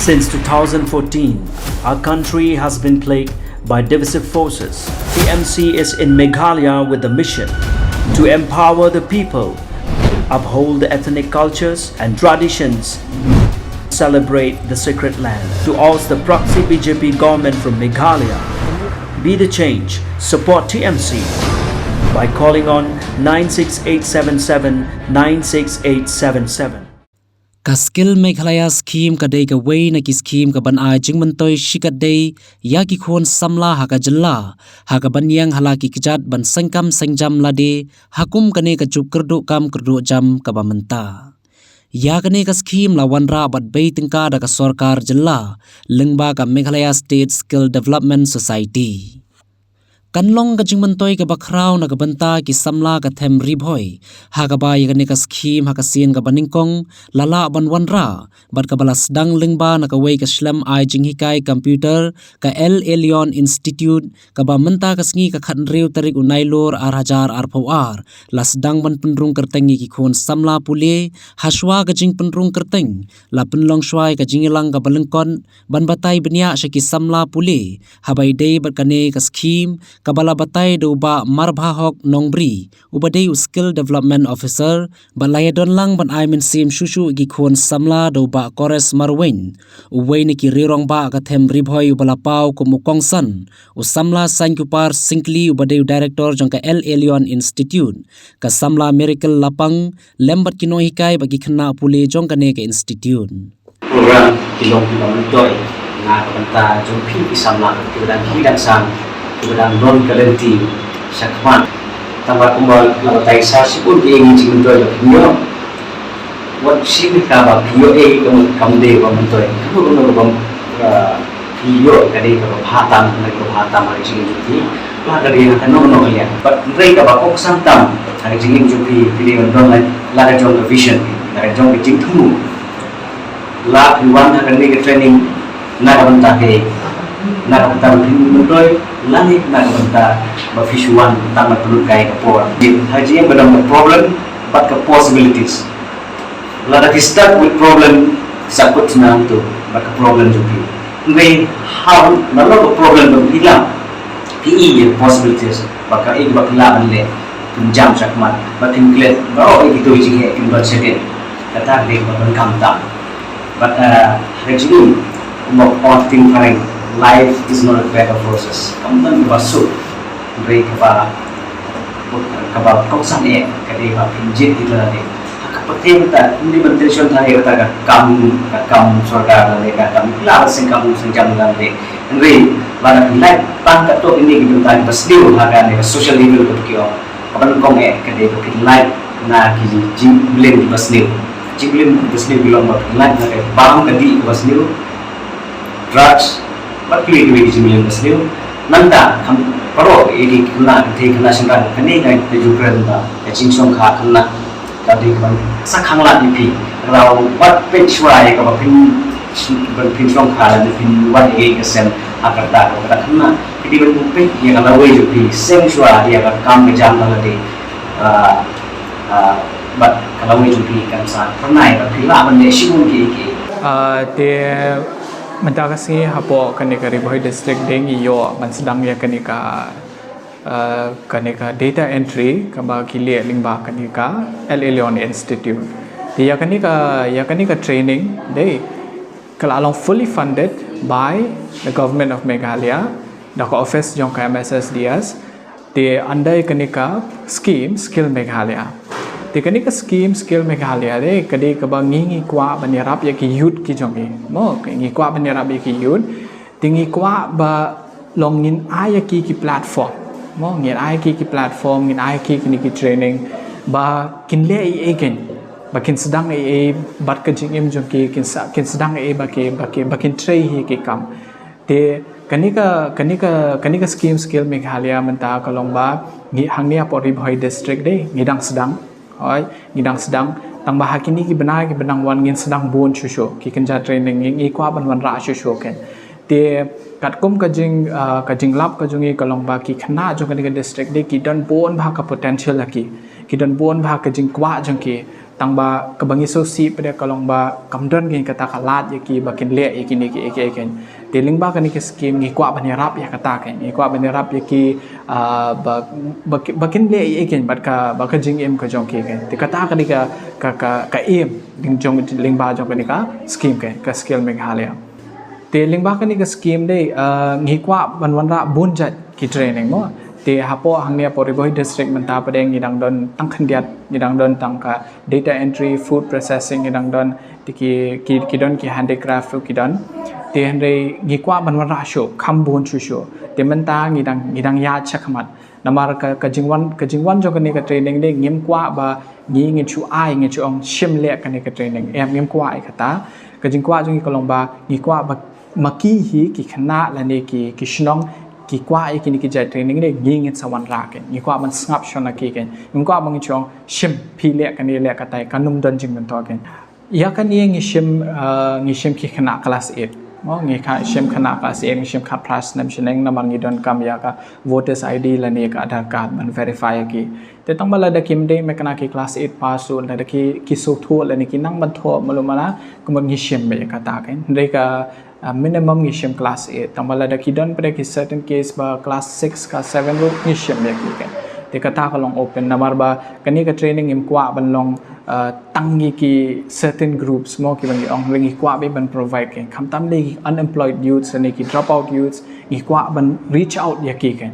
Since 2014, our country has been plagued by divisive forces. TMC is in Meghalaya with the mission to empower the people, uphold the ethnic cultures and traditions, celebrate the sacred land. To oust the proxy BJP government from Meghalaya, be the change, support TMC by calling on 96877 96877. Ka skill Meghalaya scheme ka day ka way na ki scheme ka ban ay jingmantoy shikat day ya ki khon samla haka jalla haka banyang halaki kijat ban sangkam sangjam lade hakum kane ka chup kerdu kam kerdu jam ka bamanta ya kane ka scheme la wanra bat bay tingka da ka sarkar jalla lengba ka Meghalaya State Skill Development Society. Kanlong ka jingmantoy ka bakraw na kabanta ki samla ka them ribhoy haka ba yakane ka scheme haka sin ka baningkong lala banwanra bat ka balas dang lingba na ka way ka shlam ay jinghikai computer ka El Elyon Institute ka ba menta ka sngi ka khanriu tarik unailor ar las dang ban penrung kerteng ki khon samla pule haswa ka jing penrung kerteng la penlong shwai ka jingilang ka balengkon ban batai benya shaki samla pule habai day bat kane ka scheme kabala batay do ba marbahok nongbri ubadei skill development officer balaya don lang ban aimen sim shushu gi khon samla do ba kores Marwein uwei ni ki rirong ba ka them ribhoy ubala pau ko Kongsan u samla sankupar singli ubadei director jong ka El Elyon Institute ka samla miracle lapang lembat kinohikai bagi khna pule jong ka ne ka institute program kilong toy na kabanta jong phi samla kidan hidang sang kemudian non garanti sakman tambah kumbal kalau taisa sipun ingin jingdo yo what sini kaba pio kamu de kamu toy kamu bam pio kadi ka bhatam hari jingin lah dari yang no ya but rei ka Kongsan tam hari jingin jupi video don la jong vision la jong Jingthmu la iwan akan ni training na kabanta ke na kabanta pintoy langit na kabanta visual tama tulog kay kapor haji yang bedang problem but ka possibilities la da stuck with problem sakut na to but ka problem jupi ngai how na lo problem do hilang pi possibilities baka bakla anle jam sakmat but include bao itu jinge in but second kata de ban kamta but actually all thing fine. Life is not a bag of roses. Kamu tan basu, beri kaba Kongsan kadi kaba pinjit itu nanti. Hak penting tak ini bentension tadi kata kamu surga nanti kamu kelar kamu senjam nanti. Nanti pada life pan kato ini kita tadi basliu hak ni social level tu kio. Kapan kong kadi life na kiji jinglim basliu bilang life na kadi bang kadi basliu drugs. Bakli di sini basliu nanda kam paro ini kena singkat kini kan tujuan dah cincong kah kena tadi kan sakhangla dipi kalau wat pechwai kalau cincong kah dan pin wat kesen agar tak kena jadi berumpi yang kalau wei dipi sengshwa dia akan kam kejam lagi but kalau wei dipi kan saat pernah tapi lah menesi mungkin dia mentagasi hapo kanika riboy district dengi yo man sedang ya kanika data entry kaba kilie lingba kanika El Elyon Institute dia kanika training they kalau fully funded by the government of Meghalaya the office jong MSSDS they under kanika scheme skill Meghalaya di kanika scheme skill Meghalaya de kadi kaba ngi kwa banyarap ya ki youth ki jongi mo ngi kwa banyarap ya ki youth tingi kwa ba longin aya ki platform mo ngi aya ki platform ngi aya ki training ba kinle again ba kin sedang bat ka jingim jongi kin sedang ba kin tray hi ki kam de kanika scheme skill Meghalaya menta kalong ba ngi hangnia pori bhoi district de ngidang sedang oi ngidang sedang tang bahak ini ki benang wan ngin sedang bon shusho ki kenja training ngi kwa ban wan ra shusho ken te katkum ka jing lab ka jungi kalong ba ki khna jong ka district de ki don bon bha ka potential ki don bon bha ka jing kwa jong ki tang ba kebangi sosi pada kalong ba kamdon gen kata kalat yaki bakin le yaki ni ki eken te lingba kan ki scheme ngi kwa banirap ya kata ken ngi kwa banirap yaki bakin le eken bat ka jingim ka jong ki ken te kata kan ka aim ding jong lingba jong kan ka scheme ken ka skill Meghalaya te lingba kan ka scheme de ngi kwa banwanra bunjat ki training mo te hapo hangnia Poribohi district menta padeng ngidang don tang khandiat ngidang don tang ka data entry food processing ngidang don ki don ki handicraft ki don te henre ngikwa banwan sho khambon chu sho te menta ngidang ya chakmat namar ka jingwan jo kani ka training de ngim kwa ba ngi chu ai ngi chu ong shim le kani ka training em ngim kwa ai kata ka jingkwa jo ngi kolong ba ngikwa ba maki hi ki khana la ne ki shnong ki kwa ai kini ki jai training de ngin sawan ra ken ni kwa man snap shona ki ken ngin kwa bang chong shim phi le kan le ka tai kanum don jing to ken ya kan ye ngi shim ki khana class 8 mo ngi kha shim khana class 8 ngi shim kha plus nam shineng na mang don kam ya ka voters id la ne ka aadhar card man verify ki te tang bala da kim de me kana ki class 8 pass so la da ki so tho la ni ki nang ban tho malumala kum ngi shim me ka ta ken de ka minimum ngishim class 8 tambala da kidon pada ki certain case ba class 6 ka 7 ro ngishim ya ki kan te kata ka long open namar ba kani ka training im kwa ban long tangi ki certain groups mo ki bang ong ringi kwa be ban provide kan kam tam le unemployed youths ani ki drop out youths i kwa ban reach out ya ki kan